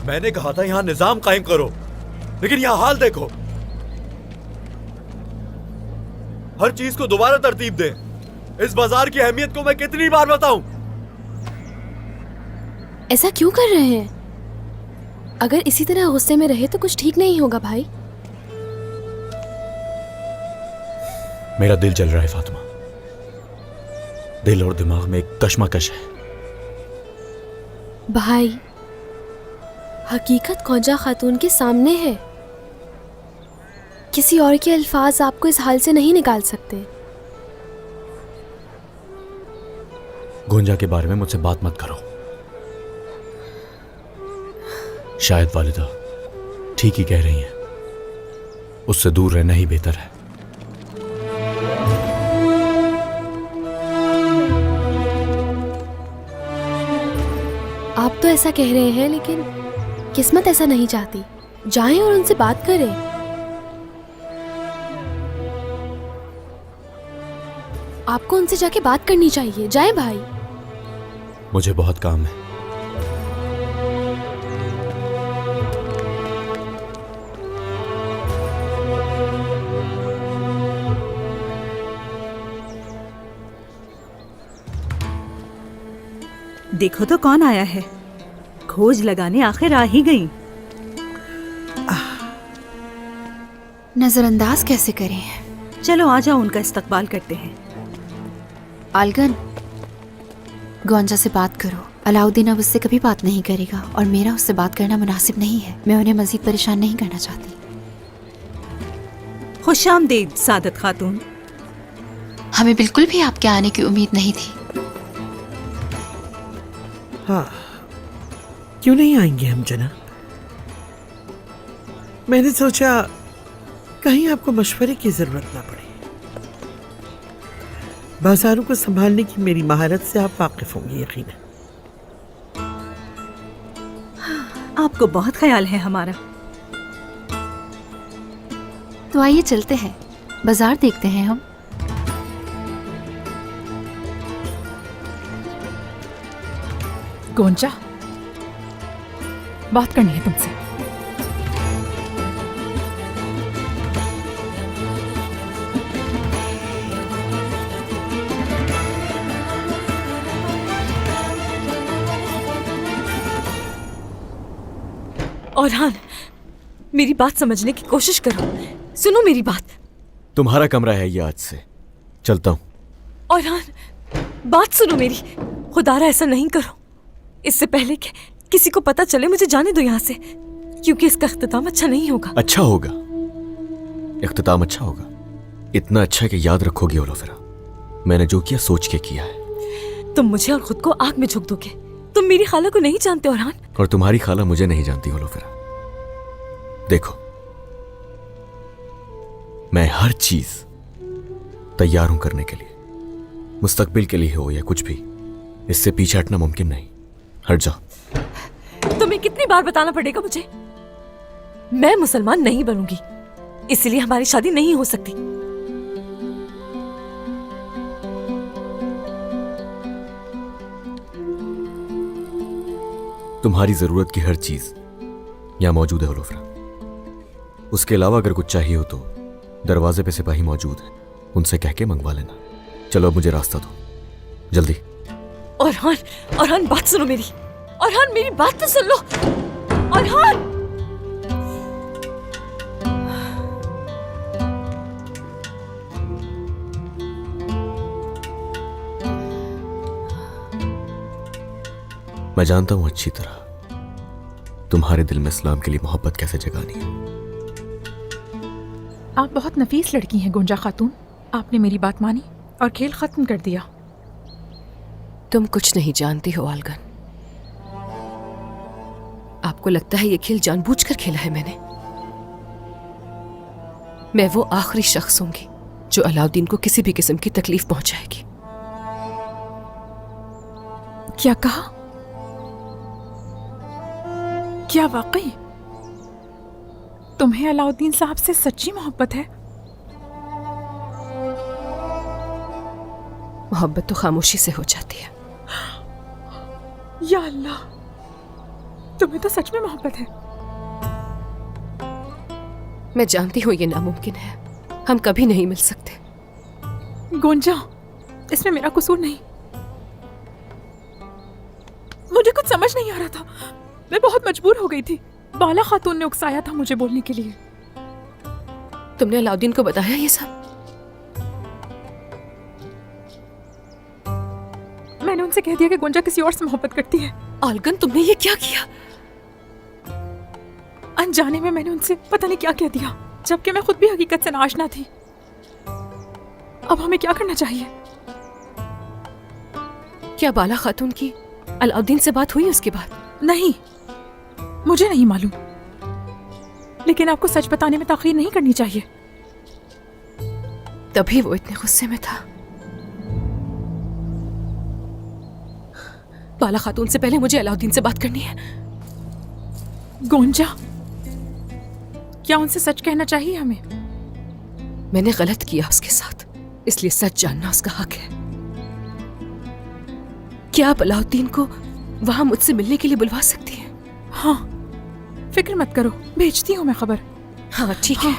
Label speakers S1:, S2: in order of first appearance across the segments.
S1: मैंने कहा था यहाँ निजाम कायम करो, लेकिन यहाँ हाल देखो। हर चीज को दोबारा तरतीब दे। इस बाजार की अहमियत को मैं कितनी बार बताऊं?
S2: ऐसा क्यों कर रहे हैं? अगर इसी तरह गुस्से में रहे तो कुछ ठीक नहीं होगा भाई।
S1: मेरा दिल जल रहा है फातिमा। दिल और दिमाग में एक कश्मकश है।
S2: भाई, हकीकत गौंजा खातून के सामने है। किसी और के अल्फाज आपको इस हाल से नहीं निकाल सकते।
S1: गोंजा के बारे में मुझसे बात मत करो। शायद वालिदा ठीक ही कह रही हैं। उससे दूर रहना ही बेहतर है।
S2: आप तो ऐसा कह रहे हैं, लेकिन किस्मत ऐसा नहीं चाहती। जाएं और उनसे बात करें। आपको उनसे जाके बात करनी चाहिए। जाएं भाई।
S1: मुझे बहुत काम है।
S3: देखो तो कौन आया है। खोज लगाने आखिर आ ही गई।
S4: नजरअंदाज कैसे करें?
S3: चलो आ जाओ, उनका इस्तकबाल करते हैं।
S4: आलगन, गौंजा से बात करो। अलाउद्दीन अब उससे कभी बात नहीं करेगा और मेरा उससे बात करना मुनासिब नहीं है। मैं उन्हें मजीद परेशान नहीं करना चाहती।
S3: खुशामदीद सादत खातून।
S4: हमें बिल्कुल भी आपके आने की उम्मीद नहीं थी।
S5: हाँ, क्यों नहीं आएंगे हम जनाब। मैंने सोचा कहीं आपको मशवरे की जरूरत ना पड़े। बाजारों को संभालने की मेरी महारत से आप वाकिफ होंगी यकीनन।
S3: आपको बहुत ख्याल है हमारा।
S4: तो आइए चलते हैं, बाजार देखते हैं हम।
S6: गोंजा, बात करनी है तुमसे।
S3: औरहान, मेरी बात समझने की कोशिश करो। सुनो मेरी बात।
S1: तुम्हारा कमरा है ये, आज से चलता हूं।
S3: औरहान, बात सुनो मेरी। खुदारा ऐसा नहीं करो। इससे पहले कि किसी को पता चले मुझे जाने दो यहाँ से, क्योंकि इसका इख्तिताम अच्छा नहीं होगा।
S1: अच्छा होगा, इख्तिताम अच्छा होगा। इतना अच्छा कि याद रखोगी ओलोफेरा। मैंने जो किया सोच के किया है।
S3: तुम मुझे और खुद को आग में झोंक दोगे। तुम मेरी खाला को नहीं जानते औरहान।
S1: और तुम्हारी खाला मुझे नहीं जानती ओलोफेरा। देखो, मैं हर चीज तैयार हूं करने के लिए, मुस्तकबिल के लिए हो या कुछ भी। इससे पीछे हटना मुमकिन नहीं। हट जाओ।
S3: तुम्हें कितनी बार बताना पड़ेगा मुझे? मैं मुसलमान नहीं बनूंगी, इसलिए हमारी शादी नहीं हो सकती।
S1: तुम्हारी जरूरत की हर चीज यहां मौजूद है ओलोफेरा। उसके अलावा अगर कुछ चाहिए हो तो दरवाजे पे सिपाही मौजूद है, उनसे कह के मंगवा लेना। चलो अब मुझे रास्ता दो, जल्दी।
S3: औरहान, औरहान बात सुनो मेरी। औरहान मेरी बात तो सुन लो। औरहान,
S1: मैं जानता हूं अच्छी तरह तुम्हारे दिल में इस्लाम के लिए मोहब्बत कैसे जगानी है।
S6: आप बहुत नफीस लड़की हैं गोंजा खातून। आपने मेरी बात मानी और खेल खत्म कर दिया।
S2: तुम कुछ नहीं जानती हो आलगन। आपको लगता है ये खेल जानबूझकर खेला है मैंने। मैं वो आखिरी शख्स होंगी जो अलाउद्दीन को किसी भी किस्म की तकलीफ पहुंचाएगी।
S6: क्या कहा? क्या वाकई तुम्हें अलाउद्दीन साहब से सच्ची मोहब्बत है?
S2: मोहब्बत तो खामोशी से हो जाती है।
S6: या अल्लाह, तुम्हें तो सच में मोहब्बत है।
S2: मैं जानती हूँ ये नामुमकिन है, हम कभी नहीं मिल सकते।
S6: गुंजा, इसमें मेरा कसूर नहीं। मुझे कुछ समझ नहीं आ रहा था, मैं बहुत मजबूर हो गई थी। बाला खातून ने उकसाया था मुझे बोलने के लिए।
S2: तुमने अलाउद्दीन को बताया ये सब?
S6: मैंने उनसे कह दिया कि गुंजा किसी और से मोहब्बत करती है।
S2: आलगन, तुमने ये क्या किया?
S6: अनजाने में मैंने उनसे पता नहीं क्या कह दिया, जबकि मैं खुद भी हकीकत से नाआशना थी। अब हमें क्या करना चाहिए?
S2: क्या बाला खातून की अलाउद्दीन से बात हुई उसके बाद?
S6: नहीं, मुझे नहीं मालूम, लेकिन आपको सच बताने में ताखीर नहीं करनी चाहिए।
S2: तभी वो इतने गुस्से में था। बाला खातून से पहले मुझे अलाउद्दीन से बात करनी है।
S6: गोंजा, क्या उनसे सच कहना चाहिए हमें?
S2: मैंने गलत किया उसके साथ, इसलिए सच जानना उसका हक है। क्या आप अलाउद्दीन को वहां मुझसे मिलने के लिए बुलवा सकती हैं?
S6: हाँ, फिक्र मत करो, भेजती हूँ मैं खबर।
S2: हाँ ठीक है।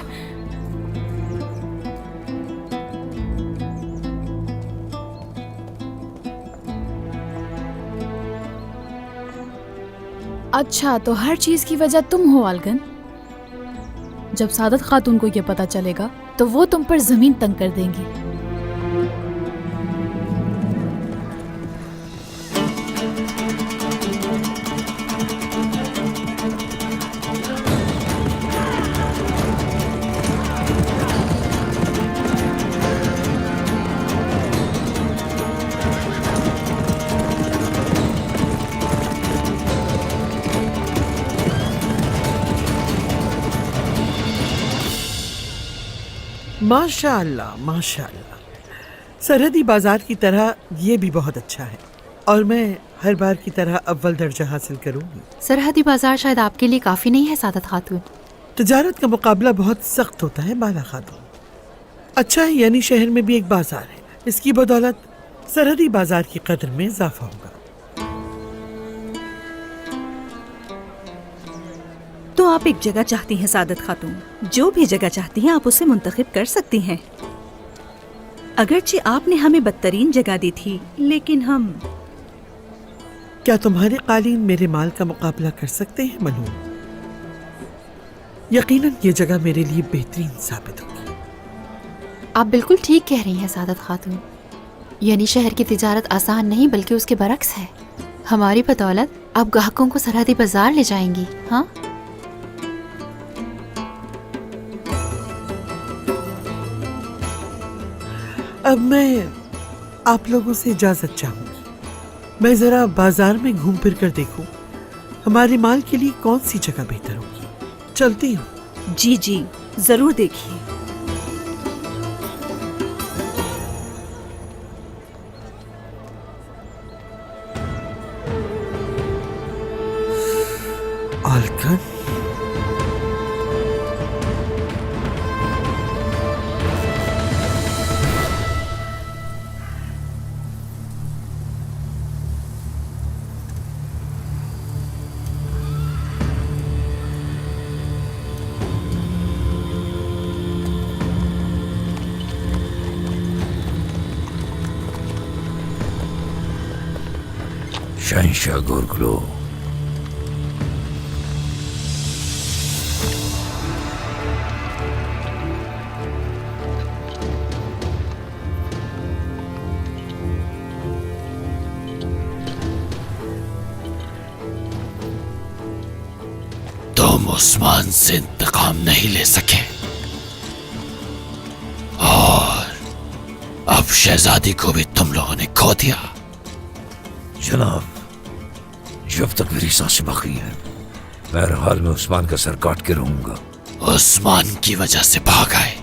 S7: अच्छा, तो हर चीज की वजह तुम हो आलगन। जब सादत खातून को ये पता चलेगा तो वो तुम पर जमीन तंग कर देंगी।
S5: माशाअल्लाह माशाअल्लाह, सरहदी बाजार की तरह ये भी बहुत अच्छा है और मैं हर बार की तरह अव्वल दर्जा हासिल करूंगी।
S4: सरहदी बाजार शायद आपके लिए काफी नहीं है सादत खातून।
S5: तजारत का मुकाबला बहुत सख्त होता है बाला खातून। अच्छा है, यानी शहर में भी एक बाजार है, इसकी बदौलत सरहदी बाजार की कदर में इजाफा होगा।
S8: तो आप एक जगह चाहती हैं सादत खातून, जो भी जगह चाहती हैं आप उसे मुंतखब कर सकती हैं। अगरचे आपने हमें बदतरीन जगह दी थी, लेकिन हम
S5: क्या तुम्हारे कालीन मेरे माल का मुकाबला कर सकते हैं मलूम? यकीनन ये जगह मेरे लिए बेहतरीन साबित होगी।
S4: आप बिल्कुल ठीक कह रही हैं सादत खातून, यानी शहर की तिजारत आसान नहीं बल्कि उसके बरक्स है। हमारी बदौलत आप ग्राहकों को सरहदी बाजार ले जाएंगी। हाँ,
S5: अब मैं आप लोगों से इजाजत चाहूंगी। मैं जरा बाजार में घूम फिर कर देखूं हमारे माल के लिए कौन सी जगह बेहतर होगी। चलती हूँ।
S8: जी जी जरूर देखिए।
S5: आलगन,
S9: शहंशाह गोरगलो,
S10: तुम उस्मान से इंतकाम नहीं ले सके और अब शहजादी को भी तुम लोगों ने खो दिया।
S9: जनाब, जब तक मेरी सांसें बाकी हैं मैं हर हाल में उस्मान का सर काट के रहूंगा।
S10: उस्मान की वजह से भाग आए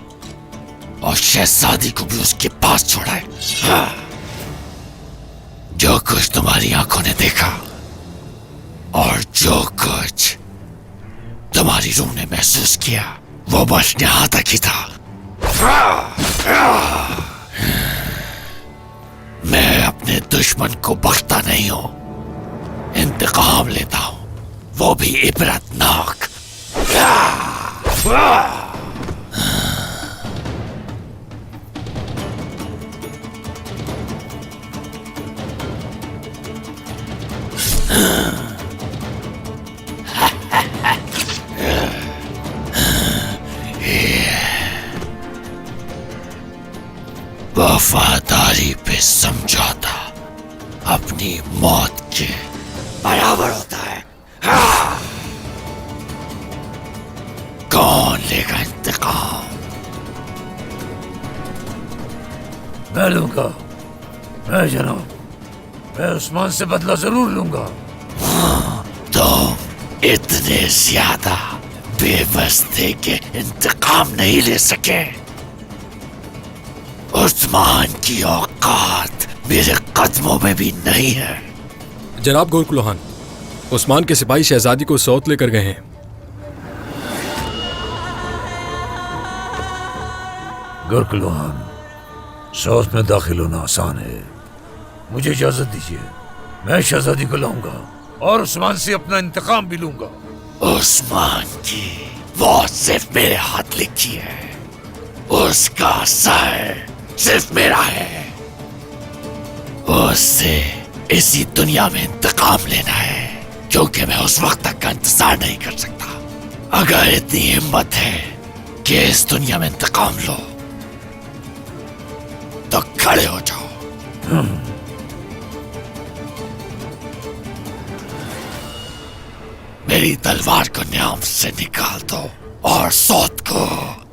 S10: और शहजादी को भी उसके पास छोड़ा है। हाँ। जो कुछ तुम्हारी आंखों ने देखा और जो कुछ तुम्हारी रूह ने महसूस किया वो बस यहां तक ही था। मैं अपने दुश्मन को बख्शता नहीं हूं, इंतकाम लेता हूं। वो भी इबरतनाक। वफादारी पे समझौता अपनी मौत के बराबर होता है। कौन लेगा इंतकाम?
S9: मैं लूंगा। मैं जनाब, मैं उस्मान से बदला जरूर लूंगा।
S10: तुम इतने ज्यादा बेबस थे कि इंतकाम नहीं ले सके। उस्मान की औकात मेरे कदमों में भी नहीं है।
S11: जनाब गोरकुलोहान, उस्मान के सिपाही शहजादी को सौत लेकर गए हैं।
S9: गोरकुलोहान, सौत में दाखिल होना आसान है। मुझे इजाजत दीजिए, मैं शहजादी को लाऊंगा और उस्मान से अपना इंतकाम भी लूंगा।
S10: उस्मान की मौत सिर्फ मेरे हाथ लिखी है। उसका सर सिर्फ मेरा है। उससे इसी दुनिया में इंतकाम लेना है, क्योंकि मैं उस वक्त तक का इंतजार नहीं कर सकता। अगर इतनी हिम्मत है कि इस दुनिया में इंतकाम लो, तो खड़े हो जाओ। मेरी तलवार को न्याम से निकाल दो और सौत को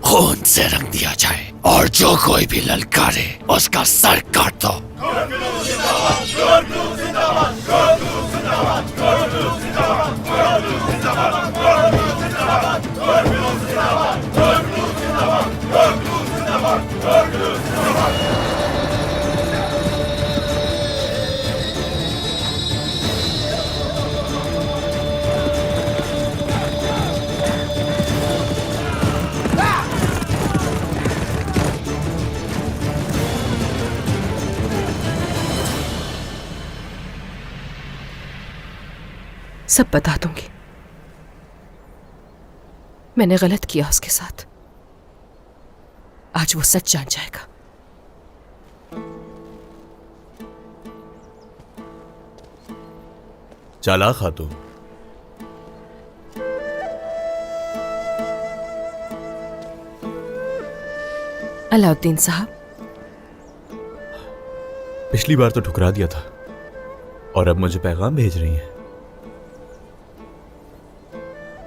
S10: खून से रंग दिया जाए, और जो कोई भी ललकारे उसका सर काट दो।
S3: सब बता दूंगी। मैंने गलत किया उसके साथ। आज वो सच जान जाएगा।
S1: चालाक खातून,
S3: अलाउद्दीन साहब,
S1: पिछली बार तो ठुकरा दिया था और अब मुझे पैगाम भेज रही हैं।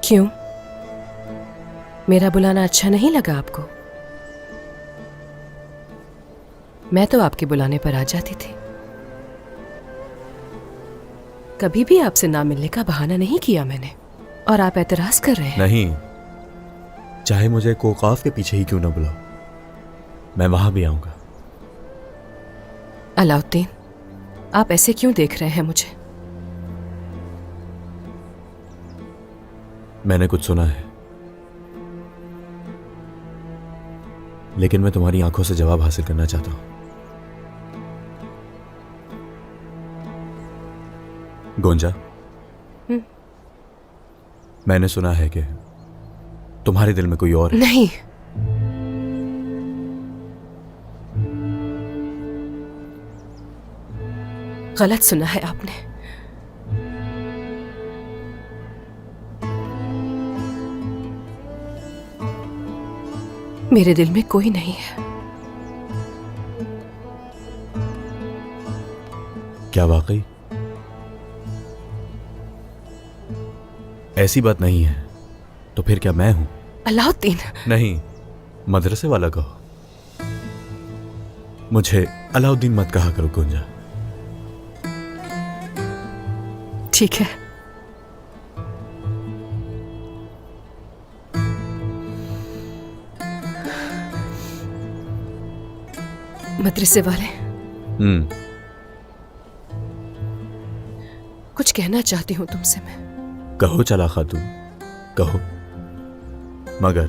S3: क्यों? मेरा बुलाना अच्छा नहीं लगा आपको? मैं तो आपके बुलाने पर आ जाती थी। कभी भी आपसे ना मिलने का बहाना नहीं किया मैंने, और आप एतराज कर रहे हैं।
S1: नहीं, चाहे मुझे कोकाफ के पीछे ही क्यों ना बुलाओ, मैं वहां भी आऊंगा।
S3: अलाउद्दीन, आप ऐसे क्यों देख रहे हैं मुझे?
S1: मैंने कुछ सुना है, लेकिन मैं तुम्हारी आंखों से जवाब हासिल करना चाहता हूं। गोंजा, मैंने सुना है कि तुम्हारे दिल में कोई और है।
S3: नहीं, गलत सुना है आपने। मेरे दिल में कोई नहीं है।
S1: क्या वाकई? ऐसी बात नहीं है तो फिर क्या मैं हूं?
S3: अलाउद्दीन,
S1: नहीं, मदरसे वाला कहो। मुझे अलाउद्दीन मत कहा करो गुंजा।
S3: ठीक है। मदरसे वाले, कुछ कहना चाहती हूं तुमसे मैं।
S1: कहो चला खातून, कहो, मगर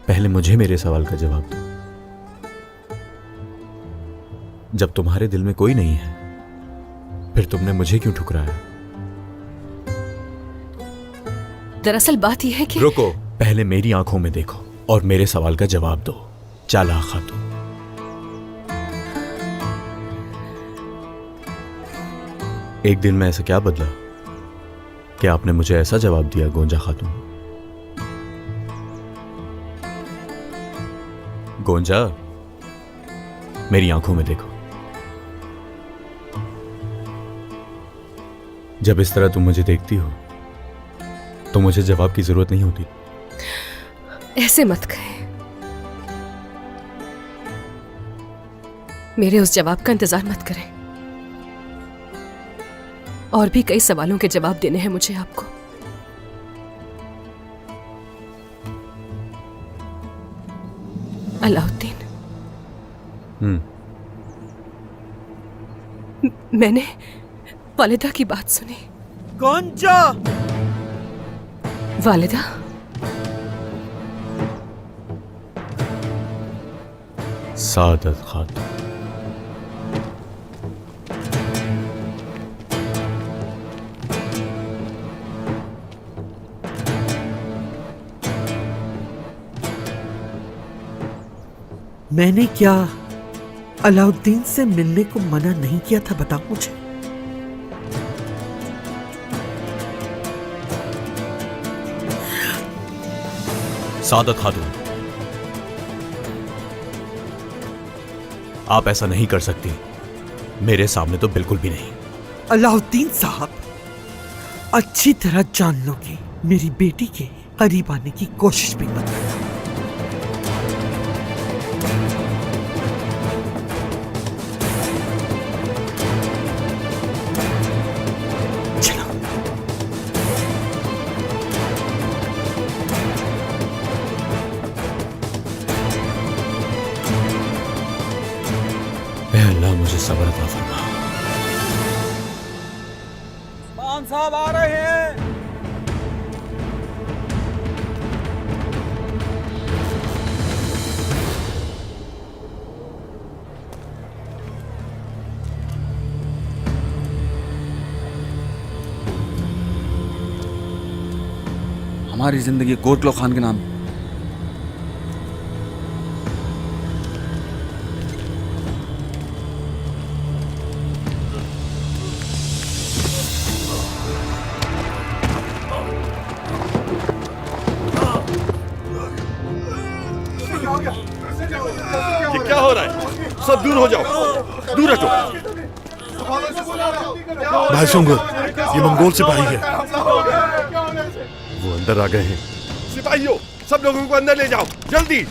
S1: पहले मुझे मेरे सवाल का जवाब दो। जब तुम्हारे दिल में कोई नहीं है, फिर तुमने मुझे क्यों ठुकराया?
S3: दरअसल बात यह है कि
S11: रुको, पहले मेरी आंखों में देखो और मेरे सवाल का जवाब दो। चालाक खातून। एक दिन में ऐसा क्या बदला कि आपने मुझे ऐसा जवाब दिया, गोंजा खातून? गोंजा, मेरी आंखों में देखो। जब इस तरह तुम मुझे देखती हो तो मुझे जवाब की जरूरत नहीं होती।
S3: ऐसे मत कहे। मेरे उस जवाब का इंतजार मत करें। और भी कई सवालों के जवाब देने हैं मुझे आपको। अलाउद्दीन, मैंने वालिदा की बात सुनी।
S5: गोंजा!
S3: वालिदा?
S11: सादत खातून।
S5: मैंने क्या अलाउद्दीन से मिलने को मना नहीं किया था, बताओ मुझे।
S11: सादत खातून, आप ऐसा नहीं कर सकती। मेरे सामने तो बिल्कुल भी नहीं।
S5: अलाउद्दीन साहब, अच्छी तरह जान लो कि मेरी बेटी के करीब आने की कोशिश भी मत करना।
S11: अल्लाह मुझे सब्र अता फरमा।
S12: मान साहब आ रहे हैं।
S13: हमारी जिंदगी गोटलो खान के नाम।
S14: ये क्या हो रहा है? सब दूर हो जाओ, दूर हटो।
S15: भाई सुंगुर, ये मंगोल सिपाही है।
S14: वो अंदर आ गए हैं। सिपाहियों, सब लोगों को अंदर ले जाओ, जल्दी।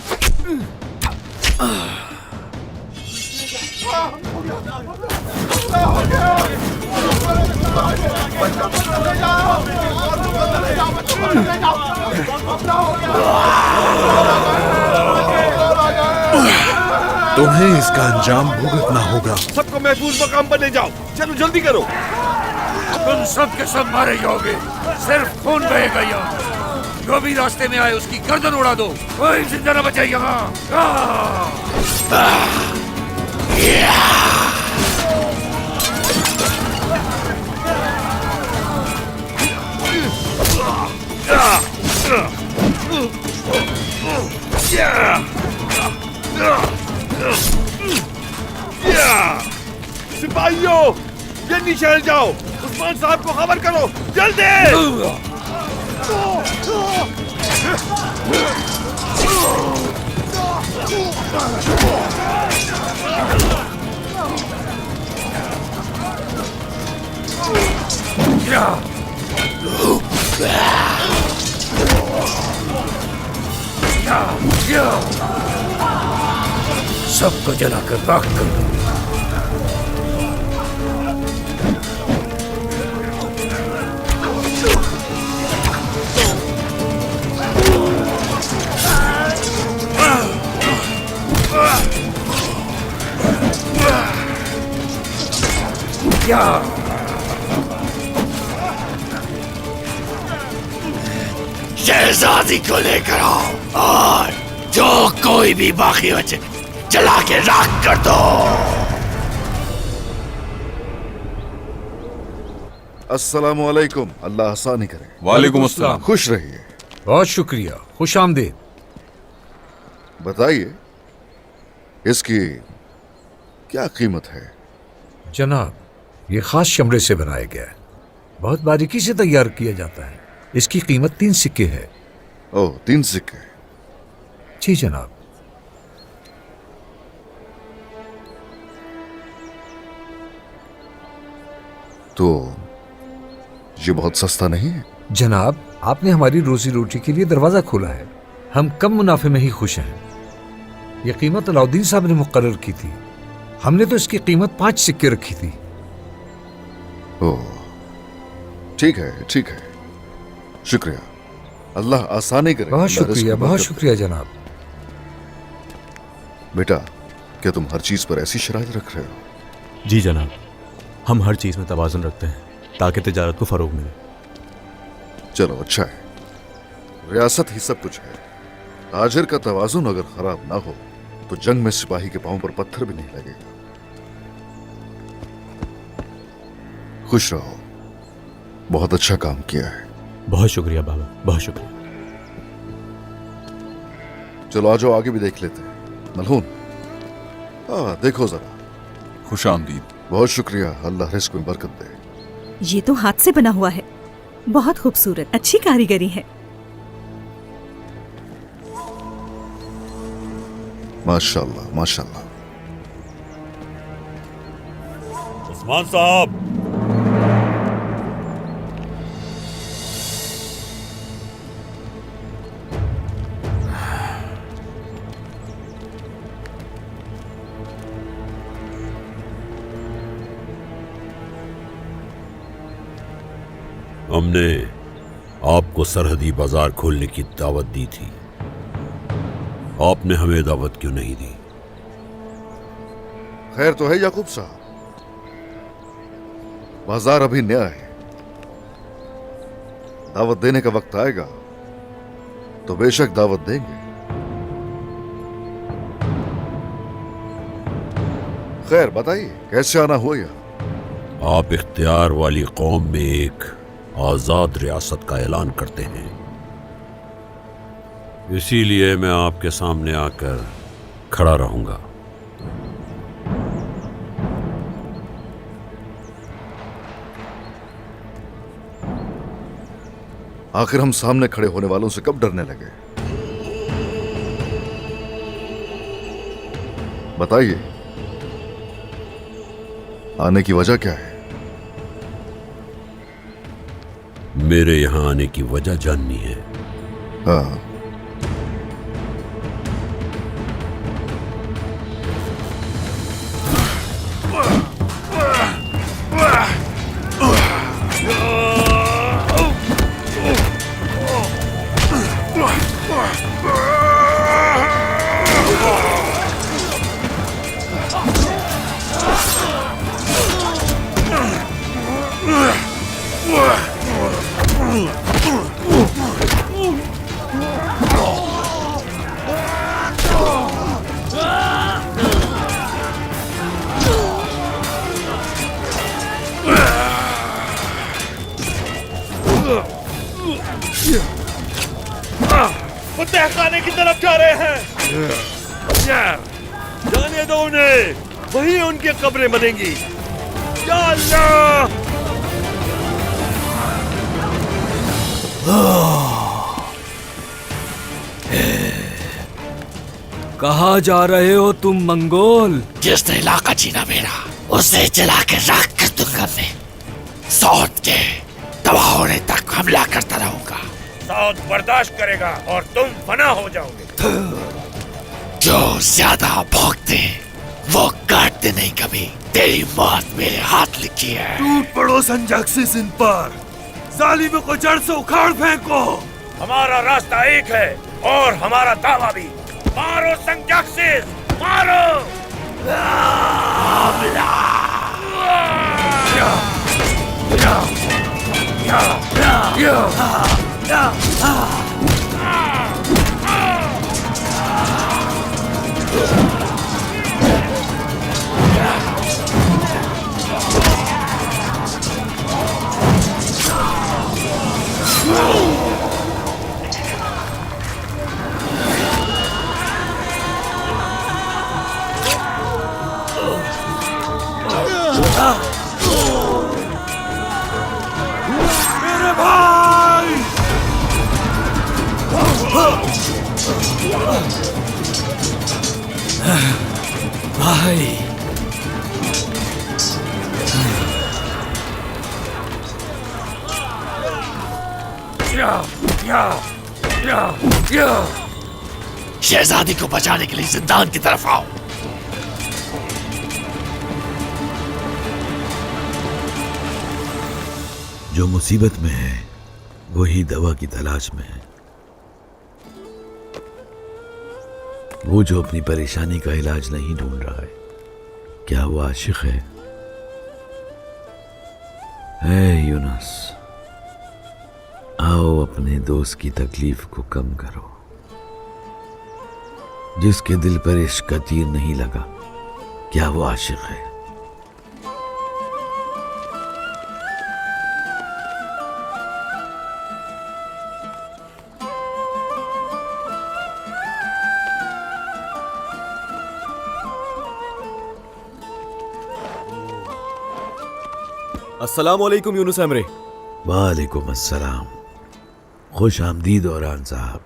S15: तुम्हें इसका अंजाम भुगतना होगा।
S14: सबको महफूज मकाम पर ले जाओ, चलो जल्दी करो।
S9: तुम सब के सब मारे जाओगे, सिर्फ खून बहेगा यहाँ। जो भी रास्ते में आए उसकी गर्दन उड़ा दो, कोई जिंदा न बचे यहाँ।
S14: सिपाहियों, जल्दी शहर जाओ, उस्मान साहब को खबर करो, जल्दी।
S9: सबको जलाकर राख कर दो।
S10: शहजादी को लेकर आओ और जो कोई भी बाकी बचे जला के राख कर दो।
S14: अस्सलामु अलैकुम, अल्लाह आसानी करे।
S9: वालेकुम अस्सलाम।
S14: खुश रहिए।
S9: बहुत शुक्रिया, खुश आमदीद।
S14: बताइए इसकी क्या कीमत है?
S9: जनाब, ये खास चमड़े से बनाया गया है, बहुत बारीकी से तैयार किया जाता है। इसकी कीमत 3 सिक्के है।
S14: ओह, 3 सिक्के।
S9: जी जनाब।
S14: तो ये बहुत सस्ता नहीं है?
S9: जनाब, आपने हमारी रोजी रोटी के लिए दरवाजा खोला है। हम कम मुनाफे में ही खुश हैं। ये कीमत अलाउद्दीन साहब ने मुकर्रर की थी। हमने तो इसकी कीमत 5 सिक्के रखी थी।
S14: ओह, ठीक है, ठीक है। शुक्रिया, अल्लाह आसानी करे।
S9: बहुत शुक्रिया, बहुत शुक्रिया जनाब।
S14: बेटा, क्या तुम हर चीज पर ऐसी शराइत रख रहे हो?
S11: जी जनाब, हम हर चीज़ में तवाज़ुन रखते हैं ताकि तिजारत को फ़रोग मिले।
S14: चलो अच्छा है, रियासत ही सब कुछ है। ताजिर का तवाजुन अगर खराब ना हो तो जंग में सिपाही के पांव पर पत्थर भी नहीं लगेगा। खुश रहो, बहुत अच्छा काम किया है।
S11: बहुत शुक्रिया बाबा, बहुत शुक्रिया।
S14: चलो आ जाओ, आगे भी देख लेते हैं। मलहून, हाँ देखो जरा।
S15: खुश आमदीद।
S14: बहुत शुक्रिया, अल्लाह रिस्क में बरकत दे।
S8: ये तो हाथ से बना हुआ है, बहुत खूबसूरत, अच्छी कारीगरी है।
S14: माशाल्लाह, माशाल्लाह।
S10: उस्मान साहब, हमने आपको सरहदी बाजार खोलने की दावत दी थी। आपने हमें दावत क्यों नहीं दी?
S14: खैर तो है याकूब साहब, बाजार अभी नया है। दावत देने का वक्त आएगा तो बेशक दावत देंगे। खैर बताइए, कैसे आना हुआ यहाँ?
S10: आप इख्तियार वाली कौम में एक आजाद रियासत का ऐलान करते हैं, इसीलिए मैं आपके सामने आकर खड़ा रहूंगा।
S14: आखिर हम सामने खड़े होने वालों से कब डरने लगे? बताइए, आने की वजह क्या है?
S10: मेरे यहां आने की वजह जाननी है?
S14: हाँ,
S10: वो तहखाने की तरफ जा रहे हैं। जाने दो उन्हें, वहीं उनकी कब्रें बनेंगी। या अल्लाह!
S1: कहाँ जा रहे हो तुम मंगोल?
S10: जिसने इलाका छीना मेरा, उसे जला के राख कर दूंगा मैं। सौद के तबाह होने तक हमला करता रहूंगा। सौद बर्दाश्त करेगा और तुम फना हो जाओगे। जो ज्यादा भोगते वो काटते नहीं कभी। तेरी मौत मेरे हाथ लिखी है।
S15: टूट पड़ो संजाक्सिस इन पर, जालिमों को जड़ से उखाड़ फेंको।
S10: हमारा रास्ता एक है और हमारा दावा भी। मारो संजाक्सिस, मारो! भाई शहजादी को बचाने के लिए जिंदान की तरफ आओ।
S15: जो मुसीबत में है वही दवा की तलाश में है। वो जो अपनी परेशानी का इलाज नहीं ढूंढ रहा है, क्या वो आशिक है? ऐ यूनुस, आओ अपने दोस्त की तकलीफ को कम करो। जिसके दिल पर इश्क का तीर नहीं लगा, क्या वो आशिक है?
S1: अस्सलामुअलैकुम यूनुस एमरे।
S15: वालेकुम अस्सलाम। खुश आमदीद औरान साहब।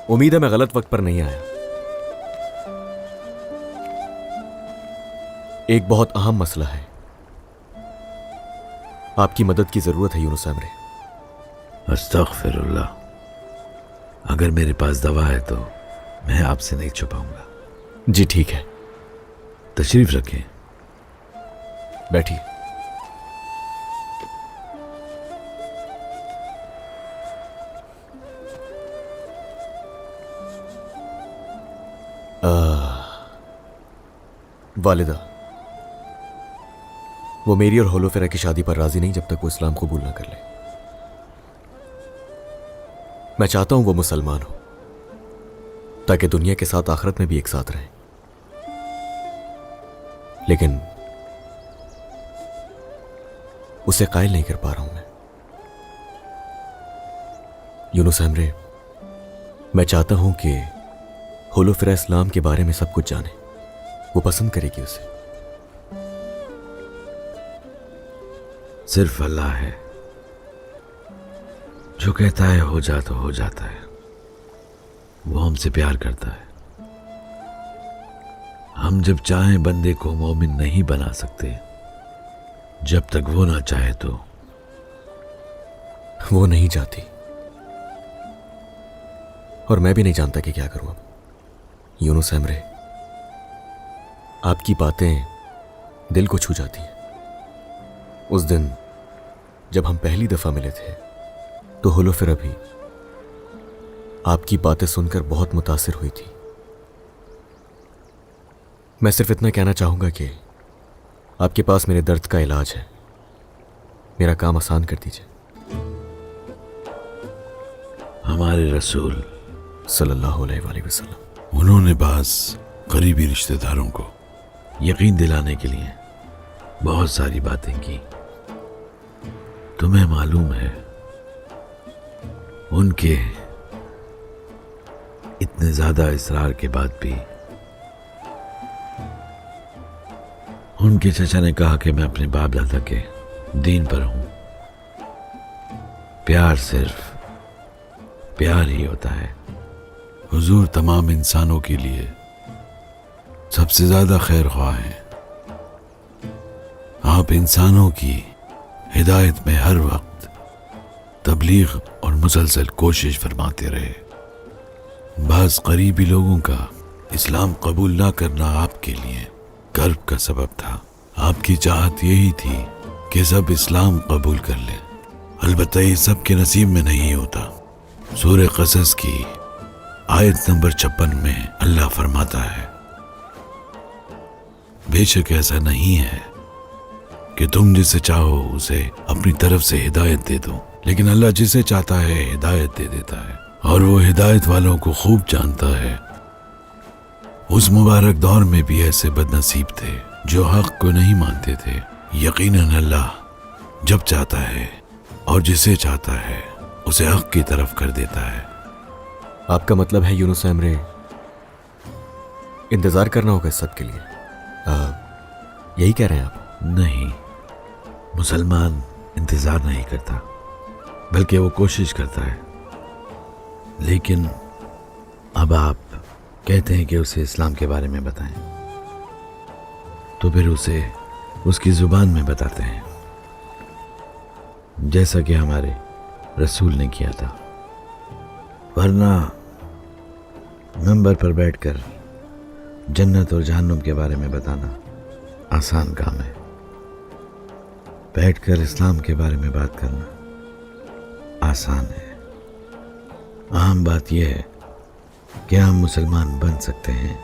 S1: उम्मीद है मैं गलत वक्त पर नहीं आया। एक बहुत अहम मसला है, आपकी मदद की जरूरत है यूनुस एमरे।
S15: अस्तगफिरुल्लाह। अगर मेरे पास दवा है तो मैं आपसे नहीं छुपाऊंगा।
S1: जी ठीक है,
S15: तशरीफ रखें।
S1: बैठिए। वालिदा, वो मेरी और होलोफेरा की शादी पर राजी नहीं जब तक वो इस्लाम कबूल ना कर ले। मैं चाहता हूं वो मुसलमान हो ताकि दुनिया के साथ आखिरत में भी एक साथ रहें, लेकिन उसे कायल नहीं कर पा रहा हूं मैं। यूनुस एमरे, मैं चाहता हूं कि होलोफेरा इस्लाम के बारे में सब कुछ जाने। वो पसंद करेगी उसे।
S15: सिर्फ अल्लाह है जो कहता है हो जा तो हो जाता है। वो हमसे प्यार करता है। हम जब चाहें बंदे को मोमिन नहीं बना सकते, जब तक वो ना चाहे तो।
S1: वो नहीं चाहती और मैं भी नहीं जानता कि क्या करूं अब। यूनुस एमरे, आपकी बातें दिल को छू जाती हैं। उस दिन जब हम पहली दफा मिले थे तो होलोफेरा भी आपकी बातें सुनकर बहुत मुतासिर हुई थी। मैं सिर्फ इतना कहना चाहूंगा कि आपके पास मेरे दर्द का इलाज है। मेरा काम आसान कर दीजिए।
S15: हमारे रसूल
S1: सल्लल्लाहु अलैहि वसल्लम,
S15: उन्होंने बास करीबी रिश्तेदारों को यकीन दिलाने के लिए बहुत सारी बातें की। तुम्हें मालूम है, उनके इतने ज्यादा इसरार के बाद भी उनके चचा ने कहा कि मैं अपने बाप दादा के दीन पर हूं। प्यार सिर्फ प्यार ही होता है। हुजूर तमाम इंसानों के लिए सबसे ज्यादा खैर ख्वाह हैं। आप इंसानों की हिदायत में हर वक्त तबलीग और मुसलसल कोशिश फरमाते रहे। बाज़ करीबी लोगों का इस्लाम कबूल ना करना आपके लिए गर्व का सबब था। आपकी चाहत यही थी कि सब इस्लाम कबूल कर लें। अलबत्ता ये सब के नसीब में नहीं होता। सूरह क़सस की आयत नंबर 56 में अल्लाह फरमाता है, बेशक ऐसा नहीं है कि तुम जिसे चाहो उसे अपनी तरफ से हिदायत दे दो, लेकिन अल्लाह जिसे चाहता है हिदायत दे देता है और वो हिदायत वालों को खूब जानता है। उस मुबारक दौर में भी ऐसे बदनसीब थे जो हक को नहीं मानते थे। यकीनन अल्लाह जब चाहता है और जिसे चाहता है उसे हक की तरफ कर देता है।
S1: आपका मतलब है यूनुस एमरे, इंतजार करना होगा इस सब के लिए। यही कह रहे हैं आप?
S15: नहीं, मुसलमान इंतजार नहीं करता, बल्कि वो कोशिश करता है। लेकिन अब आप कहते हैं कि उसे इस्लाम के बारे में बताएं, तो फिर उसे उसकी जुबान में बताते हैं, जैसा कि हमारे रसूल ने किया था। वरना मंबर पर बैठकर जन्नत और जहन्नुम के बारे में बताना आसान काम है, बैठकर इस्लाम के बारे में बात करना आसान है। अहम बात यह है कि हम मुसलमान बन सकते हैं।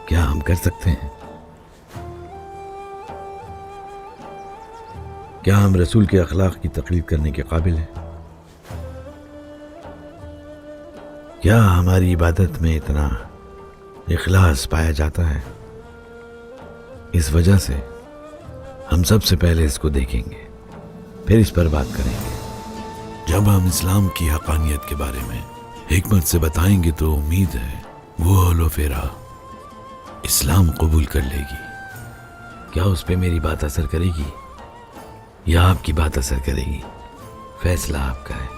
S15: क्या हम कर सकते हैं? क्या हम रसूल के अखलाक की तकलीद करने के काबिल हैं? क्या हमारी इबादत में इतना इखलास पाया जाता है? इस वजह से हम सबसे पहले इसको देखेंगे, फिर इस पर बात करेंगे। जब हम इस्लाम की हकानियत के बारे में हिकमत से बताएंगे तो उम्मीद है वो होलोफेरा इस्लाम कबूल कर लेगी। क्या उस पे मेरी बात असर करेगी या आपकी बात असर करेगी, फैसला आपका है।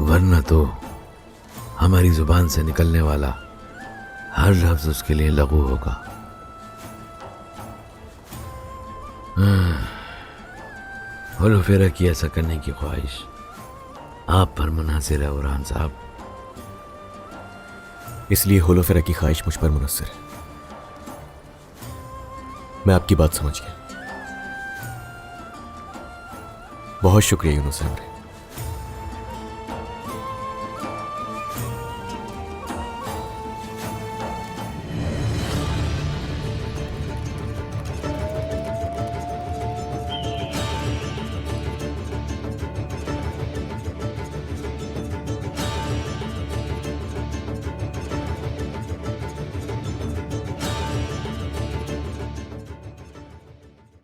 S15: वरना तो हमारी जुबान से निकलने वाला हर लफ्ज उसके लिए लगू होगा। होलोफेरा की ऐसा करने की ख्वाहिश आप पर मुनासिर है उरहान साहब।
S1: इसलिए होलोफेरा की ख्वाहिश मुझ पर मुनस्सिर है। मैं आपकी बात समझ गया। बहुत शुक्रिया यूनुस अहमद।